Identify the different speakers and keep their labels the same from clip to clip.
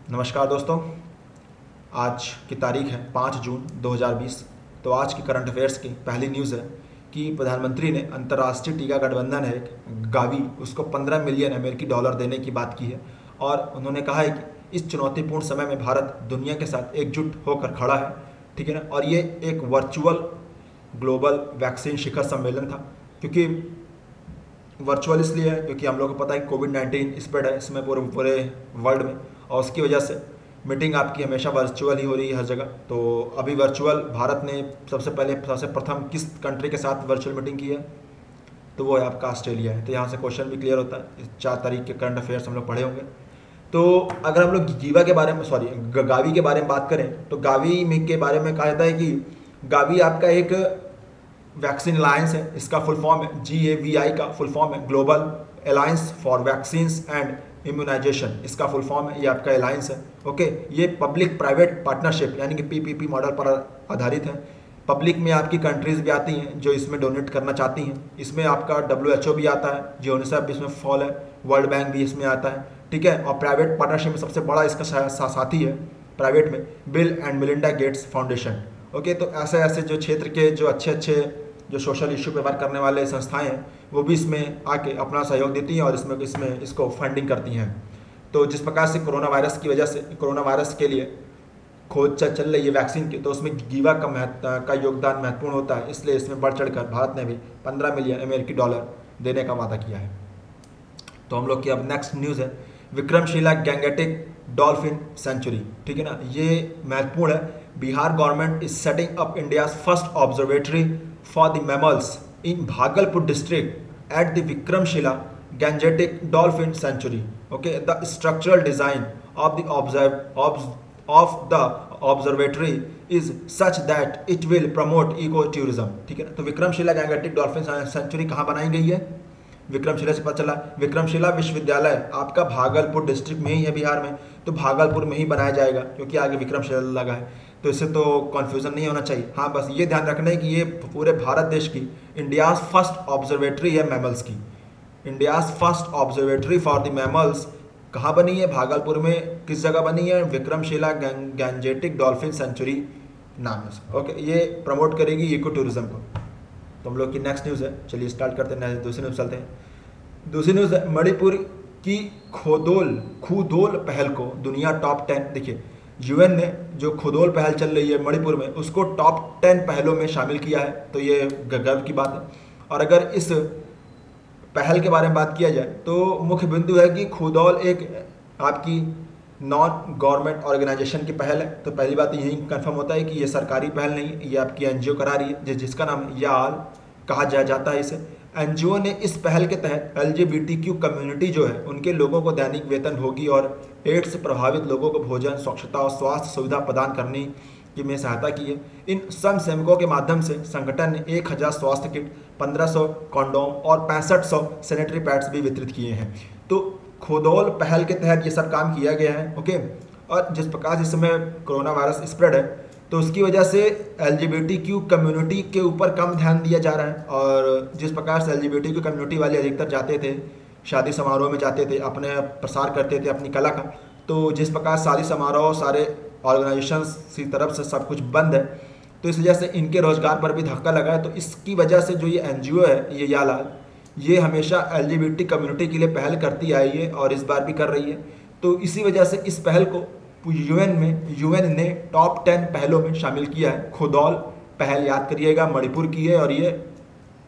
Speaker 1: नमस्कार दोस्तों। आज की तारीख है 5 जून 2020। तो आज की करंट अफेयर्स की पहली न्यूज़ है कि प्रधानमंत्री ने अंतर्राष्ट्रीय टीका गठबंधन है एक गावी उसको 15 मिलियन अमेरिकी डॉलर देने की बात की है और उन्होंने कहा है कि इस चुनौतीपूर्ण समय में भारत दुनिया के साथ एकजुट होकर खड़ा है। ठीक है ना। और ये एक वर्चुअल ग्लोबल वैक्सीन शिखर सम्मेलन था, क्योंकि वर्चुअल इसलिए है क्योंकि हम लोग को पता है कि कोविड-19 स्प्रेड है इसमें पूरे वर्ल्ड में, और उसकी वजह से मीटिंग आपकी हमेशा वर्चुअल ही हो रही है हर जगह। तो अभी वर्चुअल भारत ने सबसे प्रथम किस कंट्री के साथ वर्चुअल मीटिंग की है, तो वो है आपका ऑस्ट्रेलिया है। तो यहाँ से क्वेश्चन भी क्लियर होता है। 4 तारीख के करंट अफेयर्स हम लोग पढ़े होंगे। तो अगर हम लोग गीवा के बारे में गावी के बारे में बात करें तो गावी में के बारे में कहा जाता है कि गावी आपका एक वैक्सीन अलायंस है। इसका फुल फॉर्म है GAVI का फुल फॉर्म है global alliance for vaccines and immunisation. इसका फुल फॉर्म है, ये आपका अलायंस है। ओके, ये पब्लिक प्राइवेट पार्टनरशिप यानी कि PPP मॉडल पर आधारित है। पब्लिक में आपकी कंट्रीज भी आती हैं जो इसमें डोनेट करना चाहती हैं। इसमें आपका WHO भी आता है, यूनिसेफ भी इसमें फॉल है, वर्ल्ड बैंक भी इसमें आता है। ठीक है। और प्राइवेट पार्टनरशिप में सबसे बड़ा इसका साथी है प्राइवेट में bill and Melinda Gates foundation. Okay, तो ऐसे ऐसे जो क्षेत्र के जो अच्छे जो सोशल इशू पे वर्क करने वाले संस्थाएं हैं वो भी इसमें आके अपना सहयोग देती हैं और इसमें इसको फंडिंग करती हैं। तो जिस प्रकार से कोरोना वायरस की वजह से कोरोना वायरस के लिए खोज चल रही है वैक्सीन की, तो उसमें गीवा का योगदान महत्वपूर्ण होता है। इसलिए इसमें बढ़ चढ़कर भारत ने भी 15 मिलियन अमेरिकी डॉलर देने का वादा किया है। तो हम लोग की अब नेक्स्ट न्यूज़ है विक्रमशिला गैंगेटिक डॉल्फिन सेंचुरी। ठीक है ना, ये महत्वपूर्ण है। Bihar government is setting up India's first observatory for the mammals in Bhagalpur district at the Vikramshila Gangetic dolphin sanctuary. Okay, the structural design of the observatory is such that it will promote ecotourism. ठीक है ना। तो Vikramshila Gangetic dolphin century कहाँ बनाई गई है? विक्रमशिला से पता चला। विक्रमशिला विश्वविद्यालय आपका भागलपुर डिस्ट्रिक्ट में ही है बिहार में, तो भागलपुर में ही बनाया जाएगा क्योंकि आगे विक्रमशिला लगा है। तो इससे तो कन्फ्यूज़न नहीं होना चाहिए। हाँ, बस ये ध्यान रखना है कि ये पूरे भारत देश की इंडियाज़ फर्स्ट ऑब्जर्वेटरी है मैमल्स की। India's first observatory for the mammals कहाँ बनी है? भागलपुर में। किस जगह बनी है? विक्रमशिला गैंगेटिक डॉल्फिन सेंचुरी नाम है। ओके, ये प्रमोट करेगी इको टूरिज्म को। तो हम लोग की नेक्स्ट न्यूज़ है, चलिए स्टार्ट करते हैं। दूसरी न्यूज़ चलते हैं। दूसरी न्यूज़ है मणिपुर की खुदोल पहल को दुनिया टॉप 10। देखिए, UN ने जो खुदोल पहल चल रही है मणिपुर में उसको टॉप 10 पहलों में शामिल किया है। तो ये गर्व की बात है। और अगर इस पहल के बारे में बात किया जाए तो मुख्य बिंदु है कि खुदोल एक आपकी नॉन गवर्नमेंट ऑर्गेनाइजेशन की पहल है। तो पहली बात यही कंफर्म होता है कि ये सरकारी पहल नहीं है, ये आपकी NGO करा रही है जिसका नाम याल कहा जाता है इसे। NGO ने इस पहल के तहत LGBTQ कम्युनिटी जो है उनके लोगों को दैनिक वेतन भोगी और एड्स से प्रभावित लोगों को भोजन, स्वच्छता और स्वास्थ्य सुविधा प्रदान करने की में सहायता की है। इन समसेवकों के माध्यम से संगठन ने 1000 स्वास्थ्य किट, 1500 कॉन्डोम और 6500 सैनिटरी पैड्स भी वितरित किए हैं। तो खुदोल पहल के तहत ये सब काम किया गया है। ओके, और जिस प्रकार से इस समय कोरोना वायरस स्प्रेड है तो उसकी वजह से LGBTQ कम्युनिटी के ऊपर कम ध्यान दिया जा रहा है। और जिस प्रकार से LGBTQ कम्युनिटी वाले अधिकतर जाते थे शादी समारोह में, जाते थे, अपने प्रसार करते थे अपनी कला का, तो जिस प्रकार शादी समारोह सारे ऑर्गेनाइजेशंस की तरफ से सब कुछ बंद है, तो इस वजह से इनके रोजगार पर भी धक्का लगा है। तो इसकी वजह से जो ये NGO है ये यालाल, ये हमेशा LGBT कम्युनिटी के लिए पहल करती आई है और इस बार भी कर रही है। तो इसी वजह से इस पहल को UN ने टॉप 10 पहलों में शामिल किया है। खुदोल पहल याद करिएगा मणिपुर की है और ये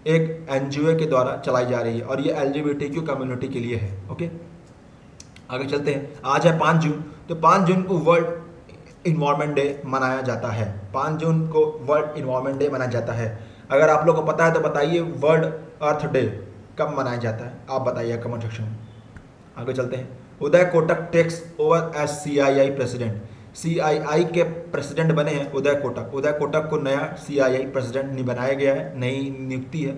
Speaker 1: एक NGO के द्वारा चलाई जा रही है और ये LGBTQ कम्युनिटी के लिए है। ओके, आगे चलते हैं। आज है 5 जून, तो 5 जून को वर्ल्ड इन्वायरमेंट डे मनाया जाता है। 5 जून को वर्ल्ड इन्वायरमेंट डे मनाया जाता है। अगर आप लोग को पता है तो बताइए वर्ल्ड अर्थ डे कब मनाया जाता है, आप बताइए कमेंट सेक्शन में। आगे चलते हैं। Uday Kotak takes over as CII president. CII के प्रेसिडेंट बने हैं उदय कोटक। उदय कोटक को नया CII प्रेसिडेंट नहीं बनाया गया है, नई नियुक्ति है,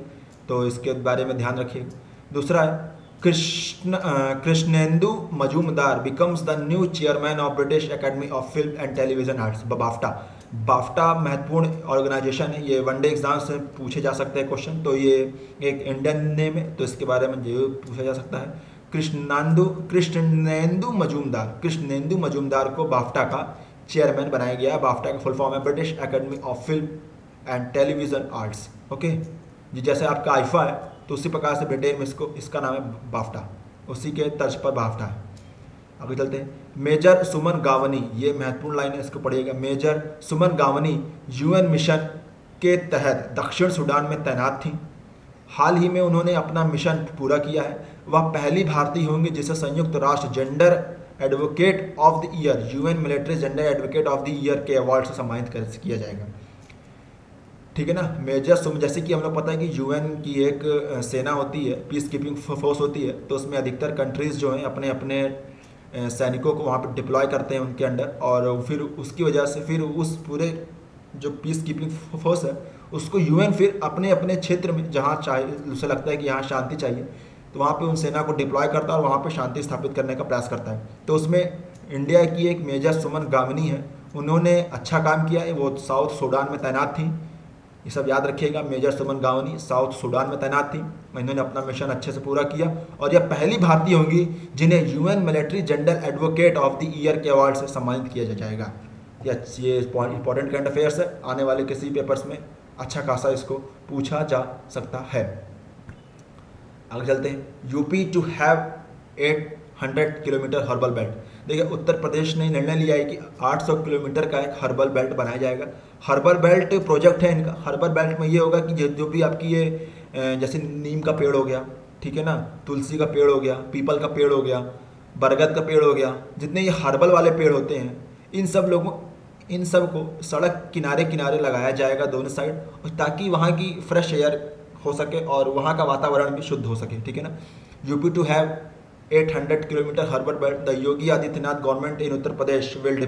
Speaker 1: तो इसके बारे में ध्यान रखिए। दूसरा है Krishnendu Majumdar becomes the new chairman of British Academy of Film and Television arts, BAFTA. BAFTA महत्वपूर्ण ऑर्गेनाइजेशन है, ये वनडे एग्जाम से पूछे जा सकते हैं क्वेश्चन। तो ये एक इंडियन नेम है, तो इसके बारे में जरूर पूछा जा सकता है। कृष्णेंदु मजूमदार को बाफ्टा का चेयरमैन बनाया गया। बाफ्टा का फुल फॉर्म है British Academy of Film and Television Arts. Okay जी, जैसे आपका आईफा है तो उसी प्रकार से ब्रिटेन में इसका नाम है बाफ्टा, उसी के तर्ज पर बाफ्टा है। आगे चलते हैं। मेजर सुमन गावनी, ये महत्वपूर्ण लाइन है, इसको पढ़िएगा। मेजर सुमन गावनी यूएन मिशन के तहत दक्षिण सूडान में तैनात थी। हाल ही में उन्होंने अपना मिशन पूरा किया है। वह पहली भारतीय होंगी जिसे संयुक्त राष्ट्र gender advocate of the year, UN military gender advocate of the year के अवार्ड से सम्मानित किया जाएगा। ठीक है ना। मेजर सुमन, जैसे कि हम लोग पता है कि यूएन की एक सेना होती है, पीस कीपिंग फोर्स होती है, तो उसमें अधिकतर कंट्रीज़ जो हैं अपने अपने सैनिकों को वहाँ पर डिप्लॉय करते हैं उनके अंडर, और फिर उसकी वजह से फिर उस पूरे जो पीस कीपिंग फोर्स है उसको यूएन फिर अपने अपने क्षेत्र में जहाँ चाहिए, उसे लगता है कि यहाँ शांति चाहिए, तो वहाँ पे उन सेना को डिप्लॉय करता है और वहाँ पे शांति स्थापित करने का प्रयास करता है। तो उसमें इंडिया की एक मेजर सुमन गावनी है, उन्होंने अच्छा काम किया है, वो साउथ सूडान में तैनात थी। ये सब याद रखिएगा, मेजर सुमन गावनी साउथ सूडान में तैनात थी, इन्होंने अपना मिशन अच्छे से पूरा किया, और यह पहली भारतीय होंगी जिन्हें UN military gender advocate of the year के अवार्ड से सम्मानित किया जाएगा। ये इंपॉर्टेंट करंट अफेयर्स है, आने वाले किसी पेपर्स में अच्छा खासा इसको पूछा जा सकता है। आगे चलते हैं। UP to have 800 kilometre herbal belt. देखिए, उत्तर प्रदेश ने निर्णय लिया है कि 800 किलोमीटर का एक हर्बल बेल्ट बनाया जाएगा। हर्बल बेल्ट प्रोजेक्ट है इनका। हर्बल बेल्ट में ये होगा कि जो भी आपकी ये जैसे नीम का पेड़ हो गया, ठीक है ना, तुलसी का पेड़ हो गया, पीपल का पेड़ हो गया, बरगद का पेड़ हो गया, जितने ये हर्बल वाले पेड़ होते हैं, इन सब को सड़क किनारे किनारे लगाया जाएगा दोनों साइड, ताकि वहाँ की फ्रेश एयर हो सके और वहाँ का वातावरण भी शुद्ध हो सके। ठीक है ना। UP to have 800 kilometre herbal belt. The Yogi Adityanath government in Uttar Pradesh will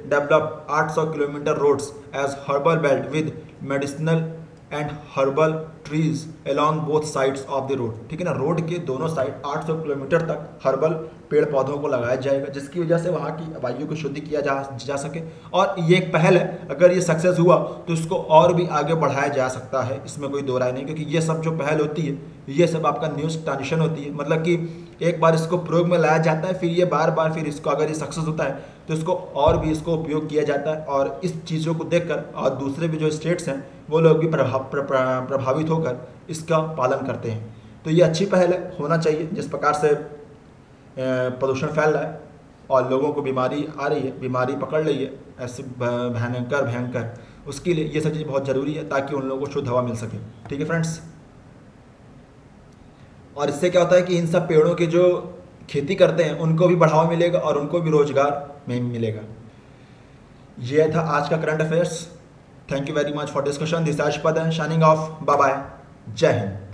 Speaker 1: develop 800 kilometre roads as herbal belt with medicinal and herbal trees along both sides of the road. ठीक है ना। रोड के दोनों साइड 800 किलोमीटर तक हर्बल पेड़ पौधों को लगाया जाएगा, जिसकी वजह से वहाँ की वायु को शुद्ध किया जा सके। और ये एक पहल है, अगर ये सक्सेस हुआ तो इसको और भी आगे बढ़ाया जा सकता है, इसमें कोई दो राय नहीं, क्योंकि ये सब जो पहल होती है ये सब आपका न्यूज़ ट्रांजिशन होती है, मतलब कि एक बार इसको प्रयोग में लाया जाता है, फिर ये बार बार फिर इसको अगर ये सक्सेस होता है तो इसको और भी इसको उपयोग किया जाता है, और इस चीज़ों को देखकर और दूसरे भी जो स्टेट्स हैं वो लोग भी प्रभावित होकर इसका पालन करते हैं। तो ये अच्छी पहल है, होना चाहिए। जिस प्रकार से प्रदूषण फैल रहा है और लोगों को बीमारी आ रही है, बीमारी पकड़ रही है ऐसे भयंकर, उसके लिए ये सब चीज़ बहुत ज़रूरी है, ताकि उन लोगों को शुद्ध हवा मिल सके। ठीक है फ्रेंड्स। और इससे क्या होता है कि इन सब पेड़ों की जो खेती करते हैं उनको भी बढ़ावा मिलेगा और उनको भी रोजगार में मिलेगा। यह था आज का current affairs. Thank you very much for discussion. This आशुपद शाइनिंग ऑफ। Bye bye. जय हिंद।